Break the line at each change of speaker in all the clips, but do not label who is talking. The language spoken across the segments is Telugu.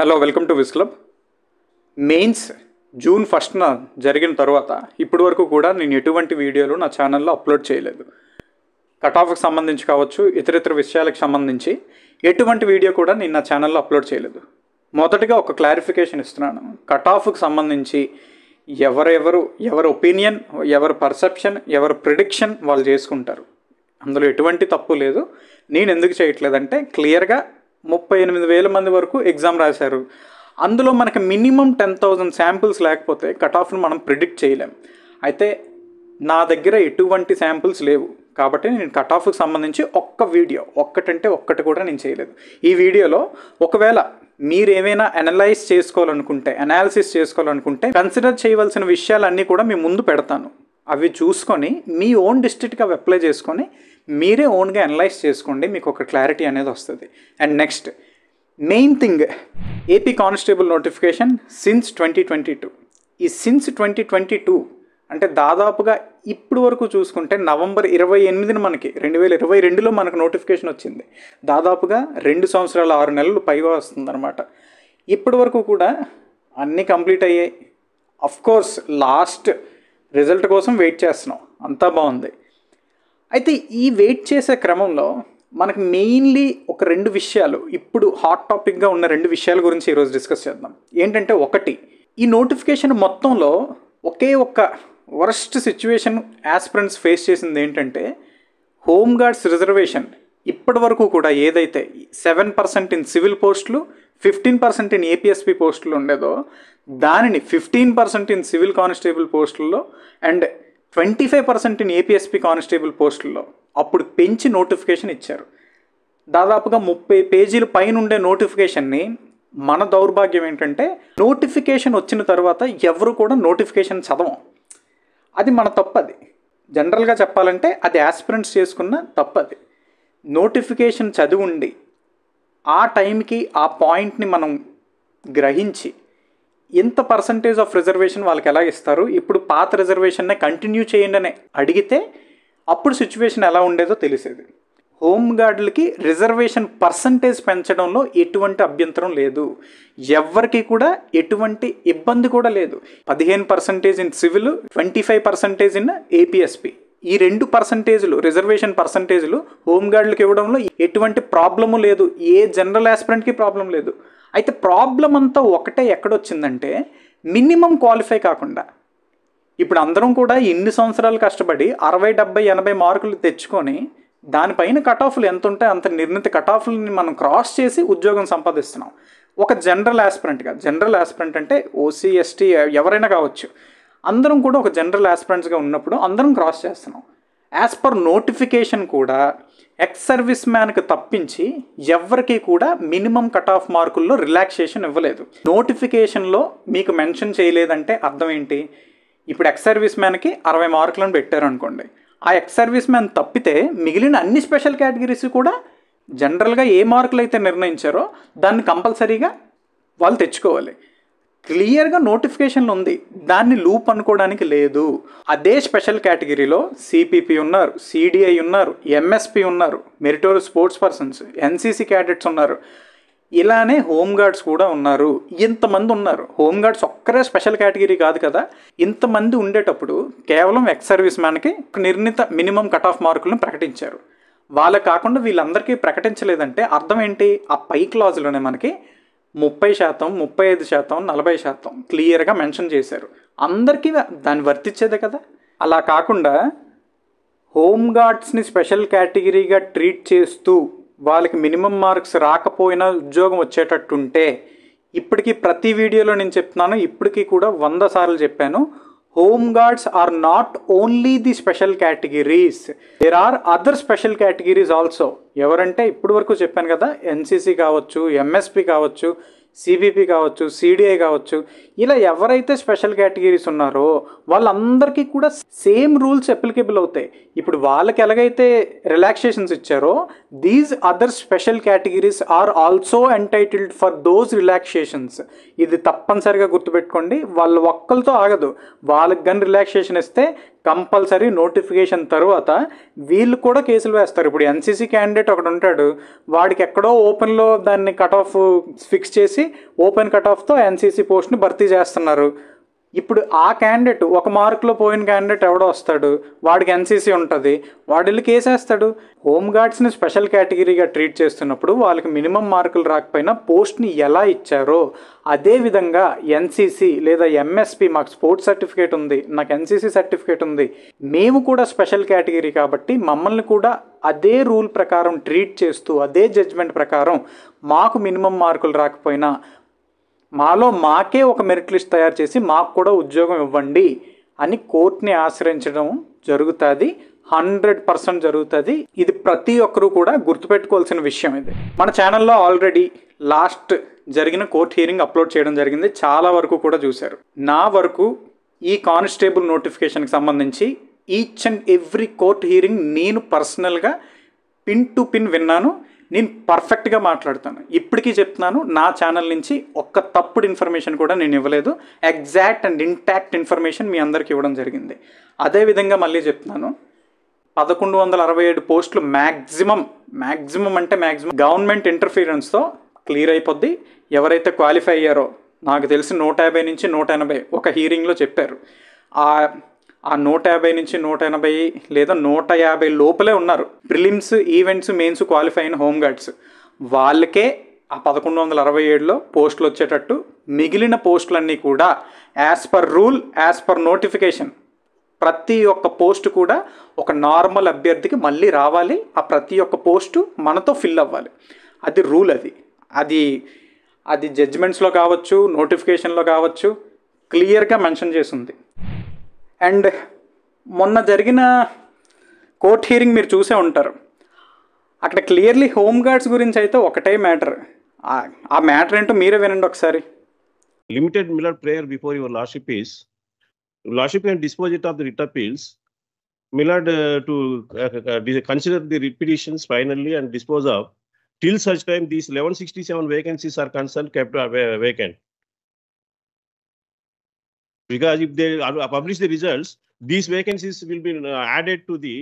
Hello welcome to wiz club. Mains June 1న జరిగిన తర్వాత ఇప్పటి వరకు కూడా నేను ఎటువంటి వీడియోలు నా ఛానల్లో అప్లోడ్ చేయలేదు. కట్ ఆఫ్కి సంబంధించి కావచ్చు, ఇతరితర విషయాలకు సంబంధించి ఎటువంటి వీడియో కూడా నేను నా ఛానల్లో అప్లోడ్ చేయలేదు. మొదటగా ఒక క్లారిఫికేషన్ ఇస్తున్నాను. కట్ ఆఫ్కి సంబంధించి ఎవరి ఒపీనియన్, ఎవరి పర్సెప్షన్, ఎవరి ప్రిడిక్షన్ వాళ్ళు చేసుకుంటారు. అందులో ఎటువంటి తప్పు లేదు. నేను ఎందుకు చేయట్లేదంటే క్లియర్గా 38,000 మంది వరకు ఎగ్జామ్ రాశారు. అందులో మనకు మినిమం 10,000 శాంపిల్స్ లేకపోతే కట్ ఆఫ్ను మనం ప్రిడిక్ట్ చేయలేం. అయితే నా దగ్గర ఎటువంటి శాంపిల్స్ లేవు కాబట్టి నేను కట్ ఆఫ్కి సంబంధించి ఒక్కటి కూడా నేను చేయలేదు. ఈ వీడియోలో ఒకవేళ మీరు ఏమైనా అనాలిసిస్ చేసుకోవాలనుకుంటే కన్సిడర్ చేయవలసిన విషయాలన్నీ కూడా మీ ముందు పెడతాను. అవి చూసుకొని మీ ఓన్ డిస్ట్రిక్ట్కి అవి అప్లై చేసుకొని మీరే ఓన్గా అనలైజ్ చేసుకోండి. మీకు ఒక క్లారిటీ అనేది వస్తుంది. And next main thing, AP constable notification since 2022. ఈ సిన్స్ 2022 అంటే దాదాపుగా ఇప్పుడు వరకు చూసుకుంటే నవంబర్ 28న మనకి 2022లో మనకు నోటిఫికేషన్ వచ్చింది. దాదాపుగా 2 సంవత్సరాల 6 నెలలు పైగా వస్తుందన్నమాట. ఇప్పటి వరకు కూడా అన్నీ కంప్లీట్ అయ్యాయి. అఫ్కోర్స్ లాస్ట్ రిజల్ట్ కోసం వెయిట్ చేస్తున్నాం, అంతా బాగుంది. అయితే ఈ వెయిట్ చేసే క్రమంలో మనకు మెయిన్లీ ఒక 2 విషయాలు, ఇప్పుడు హాట్ టాపిక్గా ఉన్న 2 విషయాల గురించి ఈరోజు డిస్కస్ చేద్దాం. ఏంటంటే, ఒకటి, ఈ నోటిఫికేషన్ మొత్తంలో ఒకే ఒక్క వర్స్ట్ సిచ్యువేషన్ యాస్పిరెంట్స్ ఫేస్ చేసింది ఏంటంటే, హోమ్ గార్డ్స్ రిజర్వేషన్ ఇప్పటి వరకు కూడా ఏదైతే 7% ఇన్ సివిల్ పోస్టులు, 15% ఇన్ ఏపీఎస్పీ పోస్టులు ఉండేదో దానిని 15% ఇన్ సివిల్ కానిస్టేబుల్ పోస్టుల్లో అండ్ 25% ఇన్ ఏపీఎస్పీ కానిస్టేబుల్ పోస్టుల్లో అప్పుడు పెంచి నోటిఫికేషన్ ఇచ్చారు. దాదాపుగా 30 పేజీల పైన ఉండే నోటిఫికేషన్ని మన దౌర్భాగ్యం ఏంటంటే నోటిఫికేషన్ వచ్చిన తర్వాత ఎవరు కూడా నోటిఫికేషన్ చదవం. అది మన తప్పది. జనరల్గా చెప్పాలంటే అది యాస్పిరెంట్స్ చేసుకున్న తప్పది. నోటిఫికేషన్ చదివి ఉండి ఆ టైంకి ఆ పాయింట్ని మనం గ్రహించి ఎంత పర్సంటేజ్ ఆఫ్ రిజర్వేషన్ వాళ్ళకి ఎలా ఇస్తారు, ఇప్పుడు పాత రిజర్వేషన్నే కంటిన్యూ చేయండి అని అడిగితే అప్పుడు సిచ్యువేషన్ ఎలా ఉండేదో తెలిసేది. హోమ్ గార్డులకి రిజర్వేషన్ పర్సంటేజ్ పెంచడంలో ఎటువంటి అభ్యంతరం లేదు. ఎవరికి కూడా ఎటువంటి ఇబ్బంది కూడా లేదు. 15% ఇన్ సివిల్, 25% ఇన్ ఏపీఎస్పీ. ఈ 2% రిజర్వేషన్ పర్సంటేజ్లు హోమ్ గార్డులకు ఇవ్వడంలో ఎటువంటి ప్రాబ్లము లేదు. ఏ జనరల్ ఆస్పిరెంట్కి ప్రాబ్లం లేదు. అయితే ప్రాబ్లం అంతా ఒకటే ఎక్కడొచ్చిందంటే, మినిమం క్వాలిఫై కాకుండా ఇప్పుడు అందరం కూడా ఇన్ని సంవత్సరాలు కష్టపడి 60, 70, 80 మార్కులు తెచ్చుకొని దానిపైన కట్ ఆఫ్లు ఎంత ఉంటే అంత నిర్ణీత కట్ ఆఫ్లని మనం క్రాస్ చేసి ఉద్యోగం సంపాదిస్తున్నాం. ఒక జనరల్ ఆస్పిరెంట్ అంటే ఓసీ, ఎస్టీ ఎవరైనా కావచ్చు, అందరం కూడా ఒక జనరల్ ఆస్పిరెంట్స్గా ఉన్నప్పుడు అందరం క్రాస్ చేస్తున్నాం. యాజ్ పర్ నోటిఫికేషన్ కూడా ఎక్స్ సర్వీస్ మ్యాన్కి తప్పించి ఎవరికి కూడా మినిమం కట్ ఆఫ్ మార్కుల్లో రిలాక్సేషన్ ఇవ్వలేదు. నోటిఫికేషన్లో మీకు మెన్షన్ చేయలేదంటే అర్థం ఏంటి? ఇప్పుడు ఎక్స్ సర్వీస్ మ్యాన్కి 60 మార్కులను పెట్టారు అనుకోండి. ఆ ఎక్స్ సర్వీస్ మ్యాన్ తప్పితే మిగిలిన అన్ని స్పెషల్ కేటగిరీస్ కూడా జనరల్గా ఏ మార్కులు అయితే నిర్ణయించారో దాన్ని కంపల్సరీగా వాళ్ళు తెచ్చుకోవాలి. క్లియర్గా నోటిఫికేషన్లో ఉంది, దాన్ని లూప్ అనుకోవడానికి లేదు. అదే స్పెషల్ కేటగిరీలో సిపిపి ఉన్నారు, సిడిఐ ఉన్నారు, ఎంఎస్పి ఉన్నారు, meritorious sports persons, NCC cadets ఉన్నారు, ఇలానే హోమ్ గార్డ్స్ కూడా ఉన్నారు. ఇంతమంది ఉన్నారు. హోమ్ గార్డ్స్ ఒక్కరే స్పెషల్ కేటగిరీ కాదు కదా. ఇంతమంది ఉండేటప్పుడు కేవలం ఎక్స్ సర్వీస్ మ్యాన్కి నిర్ణీత మినిమం కట్ ఆఫ్ మార్కులను ప్రకటించారు. వాళ్ళకి కాకుండా వీళ్ళందరికీ ప్రకటించలేదంటే అర్థం ఏంటి? ఆ పై క్లాజులోనే మనకి 30%, 35%, 40% క్లియర్గా మెన్షన్ చేశారు. అందరికీ దాన్ని వర్తించేదే కదా. అలా కాకుండా హోమ్ గార్డ్స్ని స్పెషల్ కేటగిరీగా ట్రీట్ చేస్తూ వాళ్ళకి మినిమం మార్క్స్ రాకపోయినా ఉద్యోగం వచ్చేటట్టుంటే, ఇప్పటికీ ప్రతి వీడియోలో నేను చెప్తున్నాను, ఇప్పటికీ కూడా 100 సార్లు చెప్పాను, home guards are not only the special categories, there are other special categories also. ఎవరంటే ఇప్పుడు వరకు చెప్పాను కదా, ఎన్సీసీ కావచ్చు, ఎంఎస్పి కావచ్చు, సిబిపి కావచ్చు, సిడిఐ కావచ్చు, ఇలా ఎవరైతే స్పెషల్ కేటగిరీస్ ఉన్నారో వాళ్ళందరికీ కూడా సేమ్ రూల్స్ అప్లికేబుల్ అవుతాయి. ఇప్పుడు వాళ్ళకి ఎలాగైతే రిలాక్సేషన్స్ ఇచ్చారో these other special categories are also entitled for those relaxations. ఇది తప్పనిసరిగా గుర్తుపెట్టుకోండి. వాళ్ళు ఒక్కరితో ఆగదు. వాళ్ళకి కానీ రిలాక్సేషన్ ఇస్తే కంపల్సరీ నోటిఫికేషన్ తర్వాత వీళ్ళు కూడా కేసులు వేస్తారు. ఇప్పుడు ఎన్సీసీ క్యాండిడేట్ ఒకడు ఉంటాడు, వాడికి ఎక్కడో ఓపెన్లో దాన్ని కట్ ఆఫ్ ఫిక్స్ చేసి ఓపెన్ కట్ ఆఫ్తో ఎన్సీసీ పోస్ట్ని భర్తీ చేస్తున్నారు. ఇప్పుడు ఆ క్యాండిడేట్ ఒక మార్కులో పోయిన క్యాండిడేట్ ఎవడో వస్తాడు, వాడికి ఎన్సీసీ ఉంటుంది, వాడు వెళ్ళి కేసేస్తాడు. హోంగార్డ్స్ని స్పెషల్ కేటగిరీగా ట్రీట్ చేస్తున్నప్పుడు వాళ్ళకి మినిమం మార్కులు రాకపోయినా పోస్ట్ని ఎలా ఇచ్చారో అదేవిధంగా ఎన్సీసీ లేదా ఎంఎస్పి, మాకు స్పోర్ట్స్ సర్టిఫికేట్ ఉంది, నాకు ఎన్సీసీ సర్టిఫికేట్ ఉంది, మేము కూడా స్పెషల్ కేటగిరీ కాబట్టి మమ్మల్ని కూడా అదే రూల్ ప్రకారం ట్రీట్ చేస్తూ అదే జడ్జ్మెంట్ ప్రకారం మాకు మినిమం మార్కులు రాకపోయినా మాలో మాకే ఒక మెరిట్ లిస్ట్ తయారు చేసి మాకు కూడా ఉద్యోగం ఇవ్వండి అని కోర్టుని ఆశ్రయించడం జరుగుతుంది. 100% జరుగుతుంది. ఇది ప్రతి ఒక్కరూ కూడా గుర్తుపెట్టుకోవాల్సిన విషయం. ఇది మన ఛానల్లో ఆల్రెడీ లాస్ట్ జరిగిన కోర్ట్ హియరింగ్ అప్లోడ్ చేయడం జరిగింది, చాలా వరకు కూడా చూశారు. నా వరకు ఈ కానిస్టేబుల్ నోటిఫికేషన్కి సంబంధించి each and every court hearing నేను పర్సనల్గా పిన్ టు పిన్ విన్నాను. నేను పర్ఫెక్ట్గా మాట్లాడుతాను. ఇప్పటికీ చెప్తున్నాను, నా ఛానల్ నుంచి ఒక్క తప్పుడు ఇన్ఫర్మేషన్ కూడా నేను ఇవ్వలేదు. ఎగ్జాక్ట్ అండ్ ఇంటాక్ట్ ఇన్ఫర్మేషన్ మీ అందరికి ఇవ్వడం జరిగింది. అదేవిధంగా మళ్ళీ చెప్తున్నాను, 1167 పోస్టులు మ్యాక్సిమం అంటే మ్యాక్సిమం గవర్నమెంట్ ఇంటర్ఫీరెన్స్తో క్లియర్ అయిపోద్ది. ఎవరైతే క్వాలిఫై అయ్యారో నాకు తెలిసి 150 నుంచి 180 ఒక హీరింగ్లో చెప్పారు. ఆ 150 నుంచి 180 లేదా 150 లోపలే ఉన్నారు ప్రిలిమ్స్, ఈవెంట్స్, మెయిన్స్ క్వాలిఫై అయిన హోంగార్డ్స్. వాళ్ళకే ఆ 1167లో పోస్టులు వచ్చేటట్టు, మిగిలిన పోస్టులన్నీ కూడా as per rule, as per notification ప్రతి ఒక్క పోస్ట్ కూడా ఒక నార్మల్ అభ్యర్థికి మళ్ళీ రావాలి. ఆ ప్రతి ఒక్క పోస్టు మనతో ఫిల్ అవ్వాలి. అది రూల్. అది జడ్జిమెంట్స్లో కావచ్చు, నోటిఫికేషన్లో కావచ్చు, క్లియర్గా మెన్షన్ చేసి ఉంది. అండ్ మొన్న జరిగిన కోర్ట్ హియరింగ్ మీరు చూసే ఉంటారు. అక్కడ క్లియర్లీ హోంగార్డ్స్ గురించి అయితే ఒకటే మ్యాటర్. ఆ మ్యాటర్ ఏంటో మీరే వినండి ఒకసారి.
Limited Miller prayer before your lordship is lordship can dispose it of the writ appeals. Millard to consider the writ petitions finally and dispose of till such time these 1167 vacancies are concerned kept vacant. Because if they publish the results, these vacancies will be added to the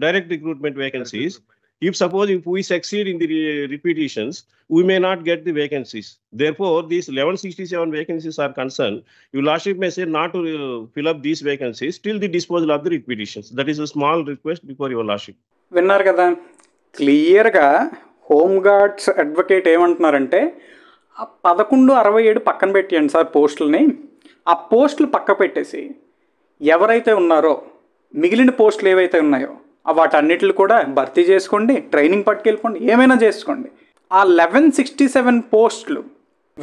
direct recruitment vacancies. If we succeed in the repetitions, we may not get the vacancies. Therefore, these 1167 vacancies are concerned. Your Lordship may say not to fill up these vacancies till the disposal of the repetitions. That is a small request before your Lordship.
విన్నారు కదా, క్లియర్గా హోంగార్డ్స్ అడ్వకేట్ ఏమంటున్నారంటే, ఆ 1167 పక్కన పెట్టేయండి సార్ పోస్టులని. ఆ పోస్టులు పక్క పెట్టేసి ఎవరైతే ఉన్నారో మిగిలిన పోస్టులు ఏవైతే ఉన్నాయో వాటన్నిటిని కూడా భర్తీ చేసుకోండి, ట్రైనింగ్ పట్టుకెళ్ళిపోండి, ఏమైనా చేసుకోండి. ఆ 1167 పోస్టులు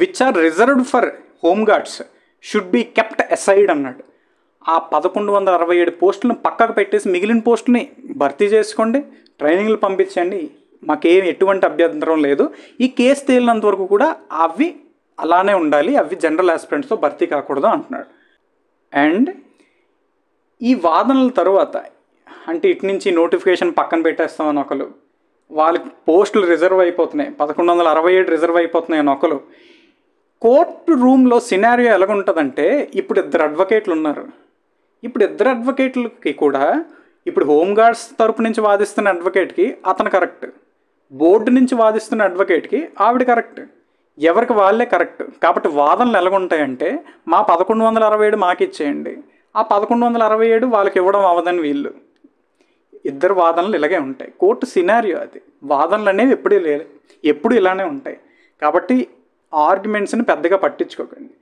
which are reserved for home guards should be kept aside అన్నాడు. ఆ 1167 పోస్టులను పక్కకు పెట్టేసి మిగిలిన పోస్టులని భర్తీ చేసుకోండి, ట్రైనింగ్లు పంపించండి, మాకేం ఎటువంటి అభ్యంతరం లేదు. ఈ కేసు తేలినంత వరకు కూడా అవి అలానే ఉండాలి, అవి జనరల్ ఆస్పిరెంట్స్తో భర్తీ కాకూడదు అంటున్నాడు. అండ్ ఈ వాదనల తర్వాత అంటే ఇటు నుంచి నోటిఫికేషన్ పక్కన పెట్టేస్తామని ఒకరు, వాళ్ళకి పోస్టులు రిజర్వ్ అయిపోతున్నాయి, 1167 రిజర్వ్ అయిపోతున్నాయి అని ఒకరు. కోర్టు రూమ్లో సినారియో ఎలాగుంటుందంటే, ఇప్పుడు ఇద్దరు అడ్వకేట్లు ఉన్నారు. ఇప్పుడు ఇద్దరు అడ్వకేట్లకి కూడా ఇప్పుడు హోంగార్డ్స్ తరపు నుంచి వాదిస్తున్న అడ్వకేట్కి అతను కరెక్ట్, బోర్డు నుంచి వాదిస్తున్న అడ్వకేట్కి ఆవిడ కరెక్ట్, ఎవరికి వాళ్ళే కరెక్ట్. కాబట్టి వాదనలు ఎలాగుంటాయంటే, మా 1167 మాకు ఇచ్చేయండి, ఆ 1167 వాళ్ళకి ఇవ్వడం అవ్వదని వీళ్ళు. ఇద్దరు వాదనలు ఇలాగే ఉంటాయి. కోర్టు సినారియో అది. వాదనలు అనేవి ఎప్పుడు ఇలానే ఉంటాయి. కాబట్టి ఆర్గ్యుమెంట్స్ని పెద్దగా పట్టించుకోకండి.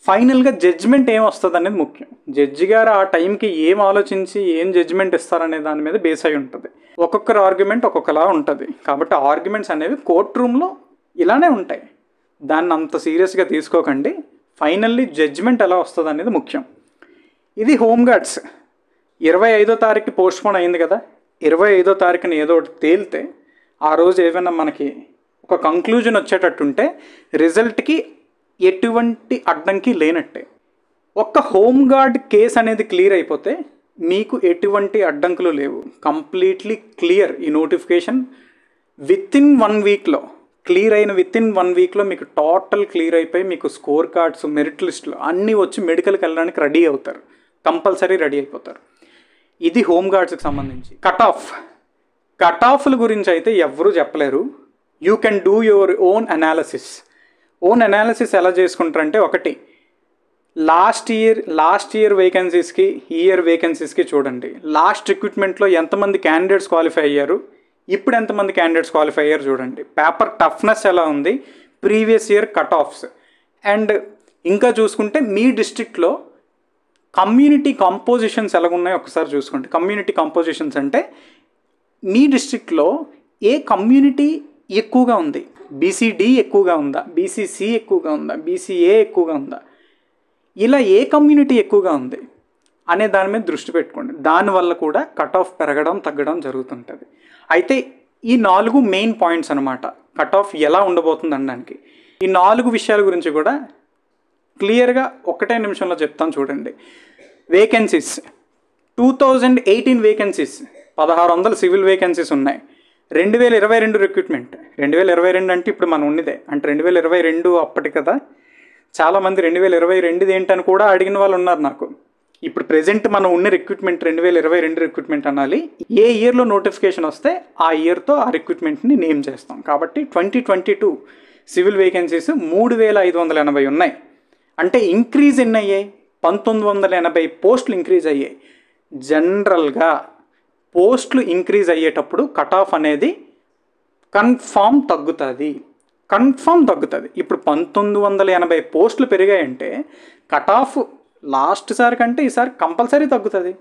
ఫైనల్గా జడ్జిమెంట్ ఏం వస్తుంది అనేది ముఖ్యం. జడ్జి గారు ఆ టైంకి ఏం ఆలోచించి ఏం జడ్జిమెంట్ ఇస్తారనే దాని మీద బేస్ అయి ఉంటుంది. ఒక్కొక్కరు ఆర్గ్యుమెంట్ ఒక్కొక్కలా ఉంటుంది. కాబట్టి ఆర్గ్యుమెంట్స్ అనేవి కోర్ట్ రూమ్లో ఇలానే ఉంటాయి. దాన్ని అంత సీరియస్గా తీసుకోకండి. ఫైనల్లీ జడ్జిమెంట్ ఎలా వస్తుంది అనేది ముఖ్యం. ఇది హోంగార్డ్స్ 25వ తారీఖు పోస్ట్పోన్ అయింది కదా. 25వ తారీఖున ఏదో ఒకటి తేలితే ఆ రోజు ఏమైనా మనకి ఒక కంక్లూజన్ వచ్చేటట్టుంటే రిజల్ట్కి ఎటువంటి అడ్డంకి లేనట్టే. ఒక్క హోంగార్డ్ కేసు అనేది క్లియర్ అయిపోతే మీకు ఎటువంటి అడ్డంకులు లేవు. Completely clear. ఈ నోటిఫికేషన్ వితిన్ 1 వీక్లో క్లియర్ అయిన వితిన్ 1 వీక్లో మీకు టోటల్ క్లియర్ అయిపోయి మీకు స్కోర్ కార్డ్స్, మెరిట్ లిస్టులు అన్నీ వచ్చి మెడికల్కి వెళ్ళడానికి రెడీ అవుతారు. కంపల్సరీ రెడీ అయిపోతారు. ఇది హోమ్ గార్డ్స్కి సంబంధించి. కట్ ఆఫ్ల గురించి అయితే ఎవ్వరూ చెప్పలేరు. You can do your own analysis ఎలా చేసుకుంటారంటే, ఒకటి లాస్ట్ ఇయర్ వేకెన్సీస్కి ఈ ఇయర్ వేకెన్సీస్కి చూడండి. లాస్ట్ రిక్రూట్మెంట్లో ఎంతమంది క్యాండిడేట్స్ క్వాలిఫై అయ్యారు, ఇప్పుడు ఎంతమంది క్యాండిడేట్స్ క్వాలిఫై అయ్యారు చూడండి. పేపర్ టఫ్నెస్ ఎలా ఉంది, previous year cut offs. And ఇంకా చూసుకుంటే మీ డిస్ట్రిక్ట్లో కమ్యూనిటీ కాంపోజిషన్స్ ఎలాగున్నాయో ఒకసారి చూసుకోండి. కమ్యూనిటీ కాంపోజిషన్స్ అంటే మీ డిస్ట్రిక్ట్లో ఏ కమ్యూనిటీ ఎక్కువగా ఉంది, బీసీడీ ఎక్కువగా ఉందా, బీసీసీ ఎక్కువగా ఉందా, బీసీఏ ఎక్కువగా ఉందా, ఇలా ఏ కమ్యూనిటీ ఎక్కువగా ఉంది అనే దాని మీద దృష్టి పెట్టుకోండి. దానివల్ల కూడా కట్ ఆఫ్ పెరగడం తగ్గడం జరుగుతుంటుంది. అయితే ఈ 4 మెయిన్ పాయింట్స్ అనమాట కట్ ఆఫ్ ఎలా ఉండబోతుంది అనడానికి. ఈ 4 విషయాల గురించి కూడా క్లియర్గా ఒకటే నిమిషంలో చెప్తాను చూడండి. వేకెన్సీస్ 2018 వేకెన్సీస్ 1600 సివిల్ వేకెన్సీస్ ఉన్నాయి. 2022 రిక్రూట్మెంట్, 2022 అంటే ఇప్పుడు మనం ఉన్నదే, అంటే 2022 అప్పటి కదా. చాలామంది 2022 ఏంటని కూడా అడిగిన వాళ్ళు ఉన్నారు నాకు. ఇప్పుడు ప్రెజెంట్ మనం ఉన్న రిక్రూట్మెంట్ 2022 రిక్రూట్మెంట్ అనాలి. ఏ ఇయర్లో నోటిఫికేషన్ వస్తే ఆ ఇయర్తో ఆ రిక్రూట్మెంట్ని నేమ్ చేస్తాం. కాబట్టి 2022 సివిల్ వేకెన్సీస్ 3580 ఉన్నాయి. అంటే ఇంక్రీజ్ ఎన్ని అయ్యాయి, 1980 పోస్టులు ఇంక్రీజ్ అయ్యాయి. జనరల్గా పోస్టులు ఇంక్రీజ్ అయ్యేటప్పుడు కట్ ఆఫ్ అనేది కన్ఫామ్ తగ్గుతుంది. ఇప్పుడు 1980 పోస్టులు పెరిగాయంటే కట్ ఆఫ్ లాస్ట్ సారి కంటే ఈసారి కంపల్సరీ తగ్గుతుంది.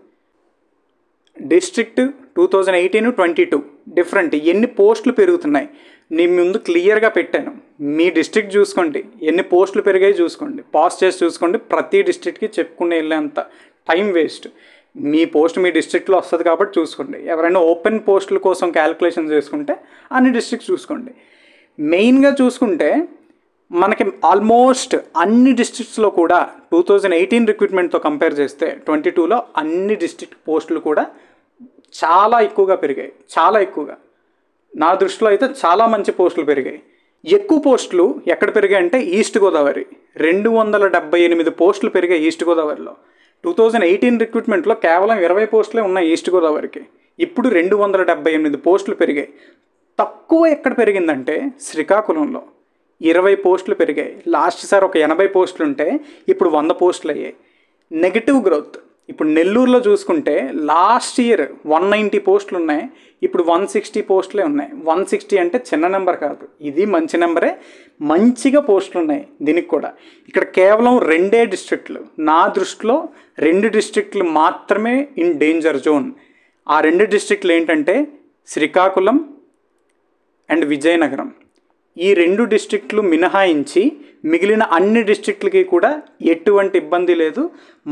District 2018-22 different. ఎన్ని పోస్టులు పెరుగుతున్నాయి నేను ముందు క్లియర్గా పెట్టాను. మీ డిస్ట్రిక్ట్ చూసుకోండి, ఎన్ని పోస్టులు పెరిగాయి చూసుకోండి, పాస్ చేసి చూసుకోండి. ప్రతి డిస్ట్రిక్ట్కి చెప్పుకునే వెళ్ళేంత టైం వేస్ట్. మీ పోస్ట్ మీ డిస్ట్రిక్ట్లో వస్తుంది కాబట్టి చూసుకోండి. ఎవరైనా ఓపెన్ పోస్టుల కోసం క్యాలిక్యులేషన్ చేసుకుంటే అన్ని డిస్ట్రిక్ట్స్ చూసుకోండి. మెయిన్గా చూసుకుంటే మనకి ఆల్మోస్ట్ అన్ని డిస్ట్రిక్ట్స్లో కూడా 2018 రిక్రూట్మెంట్తో కంపేర్ చేస్తే 22లో అన్ని డిస్ట్రిక్ట్ పోస్టులు కూడా చాలా ఎక్కువగా పెరిగాయి. చాలా ఎక్కువగా, నా దృష్టిలో అయితే చాలా మంచి పోస్టులు పెరిగాయి. ఎక్కువ పోస్టులు ఎక్కడ పెరిగాయి అంటే ఈస్ట్ గోదావరి 278 పోస్టులు పెరిగాయి ఈస్ట్ గోదావరిలో. 2018 రిక్రూట్మెంట్లో కేవలం 20 పోస్టులే ఉన్నాయి ఈస్ట్ గోదావరికి. ఇప్పుడు 278 పోస్టులు పెరిగాయి. తక్కువ ఎక్కడ పెరిగిందంటే శ్రీకాకుళంలో 20 పోస్టులు పెరిగాయి. లాస్ట్ సార్ ఒక 80 పోస్టులు ఉంటే ఇప్పుడు 100 పోస్టులు అయ్యాయి. Negative growth. ఇప్పుడు నెల్లూరులో చూసుకుంటే లాస్ట్ ఇయర్ 190 పోస్టులు ఉన్నాయి, ఇప్పుడు 160 పోస్టులే ఉన్నాయి. 160 అంటే చిన్న నెంబర్ కాదు, ఇది మంచి నెంబరే. మంచిగా పోస్టులు ఉన్నాయి దీనికి కూడా. ఇక్కడ కేవలం 2 డిస్ట్రిక్ట్లు, నా దృష్టిలో 2 డిస్ట్రిక్ట్లు మాత్రమే ఇన్ డేంజర్ జోన్. ఆ 2 డిస్ట్రిక్ట్లు ఏంటంటే శ్రీకాకుళం అండ్ విజయనగరం. ఈ 2 డిస్ట్రిక్ట్లు మినహాయించి మిగిలిన అన్ని డిస్ట్రిక్ట్లకి కూడా ఎటువంటి ఇబ్బంది లేదు,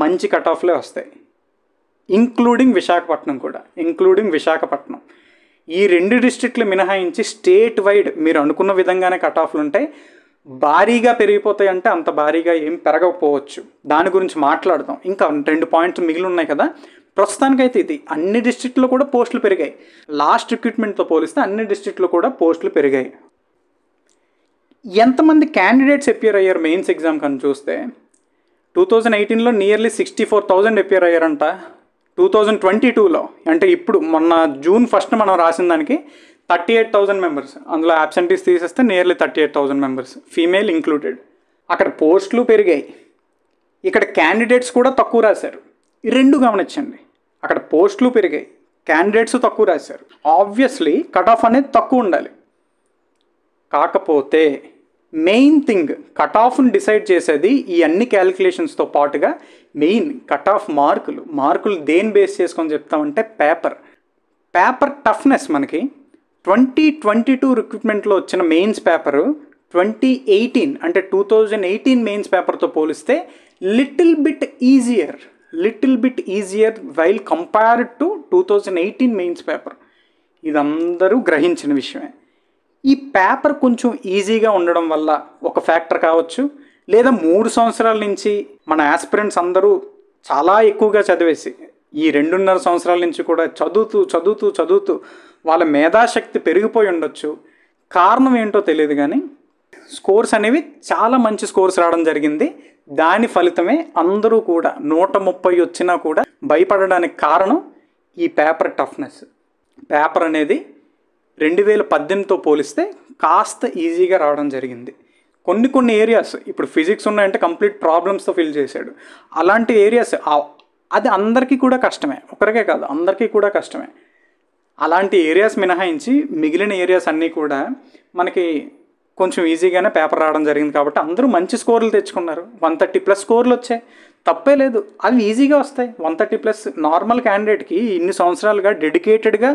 మంచి కట్ ఆఫ్లే వస్తాయి. ఇంక్లూడింగ్ విశాఖపట్నం. ఈ 2 డిస్ట్రిక్ట్లు మినహాయించి స్టేట్ వైడ్ మీరు అనుకున్న విధంగానే కట్ ఆఫ్లు ఉంటాయి. భారీగా పెరిగిపోతాయి అంటే అంత భారీగా ఏం పెరగకపోవచ్చు, దాని గురించి మాట్లాడదాం. ఇంకా 2 పాయింట్స్ మిగిలి ఉన్నాయి కదా. ప్రస్తుతానికైతే ఇది అన్ని డిస్ట్రిక్ట్లో కూడా పోస్టులు పెరిగాయి. లాస్ట్ రిక్రూట్మెంట్తో పోలిస్తే అన్ని డిస్ట్రిక్ట్లో కూడా పోస్టులు పెరిగాయి. ఎంతమంది క్యాండిడేట్స్ అపియర్ అయ్యారు మెయిన్స్ ఎగ్జామ్ కానీ చూస్తే 2018లో నియర్లీ 64,000 అపియర్ అయ్యారంట. 2022లో అంటే ఇప్పుడు మొన్న June 1 మనం రాసిన దానికి 38,000 మెంబర్స్. అందులో అబ్సెంటీస్ తీసేస్తే నియర్లీ 38,000 మెంబర్స్, ఫీమేల్ ఇంక్లూడెడ్. అక్కడ పోస్టులు పెరిగాయి, ఇక్కడ క్యాండిడేట్స్ కూడా తక్కువ రాశారు. ఈ 2 గమనించండి. అక్కడ పోస్టులు పెరిగాయి, క్యాండిడేట్స్ తక్కువ రాశారు. ఆబ్వియస్లీ కట్ ఆఫ్ అనేది తక్కువ ఉండాలి. కాకపోతే మెయిన్ థింగ్ కట్ ఆఫ్ని డిసైడ్ చేసేది ఈ అన్ని క్యాలిక్యులేషన్స్తో పాటుగా మెయిన్ కట్ ఆఫ్ మార్కులు దేని బేస్ చేసుకొని చెప్తామంటే పేపర్ టఫ్నెస్. మనకి 2022 రిక్రూట్మెంట్లో వచ్చిన మెయిన్స్ పేపరు 2018 అంటే 2018 మెయిన్స్ పేపర్తో పోలిస్తే little bit easier while compared to 2018 mains paper. ఇది అందరూ గ్రహించిన విషయమే. ఈ పేపర్ కొంచెం ఈజీగా ఉండడం వల్ల ఒక ఫ్యాక్టర్ కావచ్చు, లేదా 3 సంవత్సరాల నుంచి మన ఆస్పిరెంట్స్ అందరూ చాలా ఎక్కువగా చదివేసి ఈ 2.5 సంవత్సరాల నుంచి కూడా చదువుతూ వాళ్ళ మేధాశక్తి పెరిగిపోయి ఉండొచ్చు. కారణం ఏంటో తెలియదు కానీ స్కోర్స్ అనేవి చాలా మంచి స్కోర్స్ రావడం జరిగింది. దాని ఫలితమే అందరూ కూడా 130 వచ్చినా కూడా భయపడడానికి కారణం ఈ పేపర్ టఫ్నెస్. పేపర్ అనేది 2018తో పోలిస్తే కాస్త ఈజీగా రావడం జరిగింది. కొన్ని ఏరియాస్ ఇప్పుడు ఫిజిక్స్ ఉన్నాయంటే కంప్లీట్ ప్రాబ్లమ్స్తో ఫిల్ చేశాడు. అలాంటి ఏరియాస్ అది అందరికీ కూడా కష్టమే, ఒకరికే కాదు అందరికీ కూడా కష్టమే. అలాంటి ఏరియాస్ మినహాయించి మిగిలిన ఏరియాస్ అన్నీ కూడా మనకి కొంచెం ఈజీగానే పేపర్ రావడం జరిగింది. కాబట్టి అందరూ మంచి స్కోర్లు తెచ్చుకున్నారు. 130+ స్కోర్లు వచ్చాయి, తప్పే లేదు, అవి ఈజీగా వస్తాయి. 130+ నార్మల్ క్యాండిడేట్కి ఇన్ని సంవత్సరాలుగా డెడికేటెడ్గా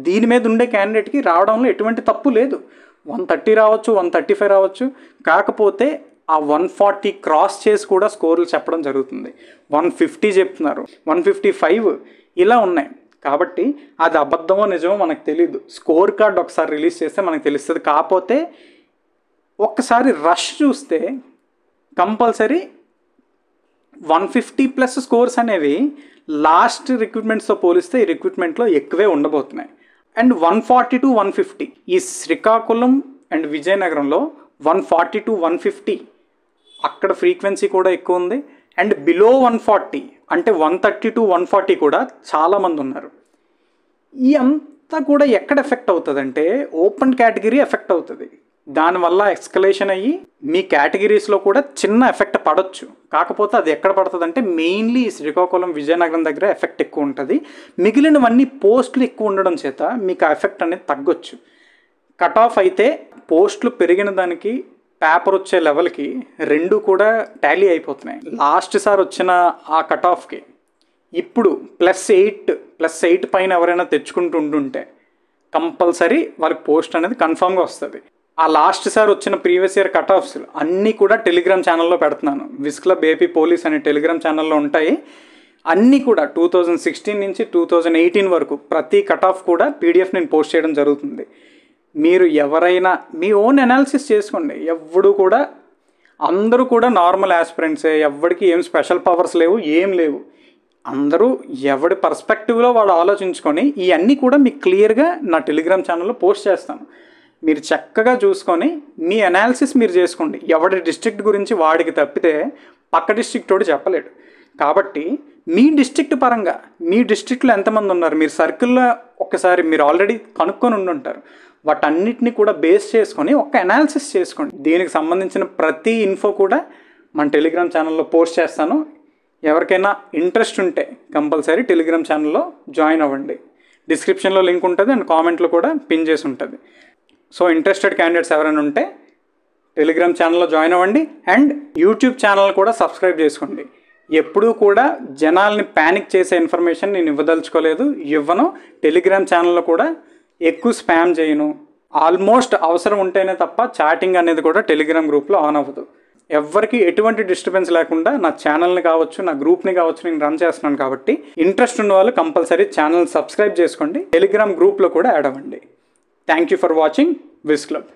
దీని మీద ఉండే క్యాండిడేట్కి రావడంలో ఎటువంటి తప్పు లేదు. 130 రావచ్చు, 135 రావచ్చు. కాకపోతే ఆ 140 క్రాస్ చేసి కూడా స్కోర్లు చెప్పడం జరుగుతుంది. 150 చెప్తున్నారు, 155 ఇలా ఉన్నాయి. కాబట్టి అది అబద్ధమో నిజమో మనకు తెలీదు. స్కోర్ కార్డ్ ఒకసారి రిలీజ్ చేస్తే మనకు తెలుస్తుంది. కాకపోతే ఒక్కసారి రష్ చూస్తే కంపల్సరీ 150+ స్కోర్స్ అనేవి లాస్ట్ రిక్రూట్మెంట్స్తో పోలిస్తే ఈ రిక్రూట్మెంట్లో ఎక్కువే ఉండబోతున్నాయి. అండ్ 140 to 150 ఈ శ్రీకాకుళం అండ్ విజయనగరంలో 140 to 150 అక్కడ ఫ్రీక్వెన్సీ కూడా ఎక్కువ ఉంది. అండ్ బిలో 140 అంటే 130 to 140 కూడా చాలామంది ఉన్నారు. ఈ అంతా కూడా ఎక్కడ ఎఫెక్ట్ అవుతుందంటే ఓపెన్ కేటగిరీ ఎఫెక్ట్ అవుతుంది. దానివల్ల ఎక్స్కలేషన్ అయ్యి మీ కేటగిరీస్లో కూడా చిన్న ఎఫెక్ట్ పడవచ్చు. కాకపోతే అది ఎక్కడ పడుతుంది అంటే మెయిన్లీ శ్రీకాకుళం విజయనగరం దగ్గర ఎఫెక్ట్ ఎక్కువ ఉంటుంది. మిగిలినవన్నీ పోస్టులు ఎక్కువ ఉండడం చేత మీకు ఆ ఎఫెక్ట్ అనేది తగ్గొచ్చు. కట్ ఆఫ్ అయితే పోస్టులు పెరిగిన దానికి పేపర్ వచ్చే లెవెల్కి రెండు కూడా టాలీ అయిపోతున్నాయి. లాస్ట్ సారి వచ్చిన ఆ కట్ ఆఫ్కి ఇప్పుడు +8 పైన ఎవరైనా తెచ్చుకుంటుంటే కంపల్సరీ వాళ్ళకి పోస్ట్ అనేది కన్ఫామ్గా వస్తుంది. ఆ లాస్ట్ సార్ వచ్చిన ప్రీవియస్ ఇయర్ కట్ ఆఫ్స్ అన్నీ కూడా టెలిగ్రామ్ ఛానల్లో పెడుతున్నాను. విస్ క్లబ్ ఏపీ పోలీస్ అనే టెలిగ్రామ్ ఛానల్లో ఉంటాయి. అన్నీ కూడా 2016 నుంచి 2018 వరకు ప్రతి కట్ ఆఫ్ కూడా పీడిఎఫ్ నేను పోస్ట్ చేయడం జరుగుతుంది. మీరు ఎవరైనా మీ ఓన్ అనాలిసిస్ చేసుకోండి. అందరూ కూడా నార్మల్ ఆస్పిరెంట్సే, ఎవరికి ఏం స్పెషల్ పవర్స్ లేవు, ఏం లేవు. అందరూ ఎవడి పర్స్పెక్టివ్లో వాడు ఆలోచించుకొని ఇవన్నీ కూడా మీకు క్లియర్గా నా టెలిగ్రామ్ ఛానల్లో పోస్ట్ చేస్తాను. మీరు చక్కగా చూసుకొని మీ అనాలిసిస్ మీరు చేసుకోండి. ఎవడి డిస్ట్రిక్ట్ గురించి వాడికి తప్పితే పక్క డిస్ట్రిక్ట్ తోటి చెప్పలేడు. కాబట్టి మీ డిస్ట్రిక్ట్ పరంగా మీ డిస్ట్రిక్ట్లో ఎంతమంది ఉన్నారు, మీరు సర్కిల్లో ఒకసారి మీరు ఆల్రెడీ కనుక్కొని ఉండుంటారు. వాటన్నిటిని కూడా బేస్ చేసుకొని ఒక అనాలిసిస్ చేసుకోండి. దీనికి సంబంధించిన ప్రతి ఇన్ఫో కూడా మన టెలిగ్రామ్ ఛానల్లో పోస్ట్ చేస్తాను. ఎవరికైనా ఇంట్రెస్ట్ ఉంటే కంపల్సరీ టెలిగ్రామ్ ఛానల్లో జాయిన్ అవ్వండి. డిస్క్రిప్షన్లో లింక్ ఉంటుంది అండ్ కామెంట్లో కూడా పిన్ చేసి ఉంటుంది. సో ఇంట్రెస్టెడ్ క్యాండిడేట్స్ ఎవరైనా ఉంటే టెలిగ్రామ్ ఛానల్లో జాయిన్ అవ్వండి అండ్ యూట్యూబ్ ఛానల్ కూడా సబ్స్క్రైబ్ చేసుకోండి. ఎప్పుడూ కూడా జనాల్ని ప్యానిక్ చేసే ఇన్ఫర్మేషన్ నేను ఇవ్వను. టెలిగ్రామ్ ఛానల్లో కూడా ఎక్కువ స్పామ్ చేయను. ఆల్మోస్ట్ అవసరం ఉంటేనే తప్ప చాటింగ్ అనేది కూడా టెలిగ్రామ్ గ్రూప్లో ఆన్ అవ్వదు. ఎవరికి ఎటువంటి డిస్టర్బెన్స్ లేకుండా నా ఛానల్ని కావచ్చు, నా గ్రూప్ని కావచ్చు నేను రన్ చేస్తున్నాను. కాబట్టి ఇంట్రెస్ట్ ఉన్న వాళ్ళు కంపల్సరీ ఛానల్ సబ్స్క్రైబ్ చేసుకోండి. టెలిగ్రామ్ గ్రూప్లో కూడా యాడ్ అవ్వండి. Thank you for watching wiz club.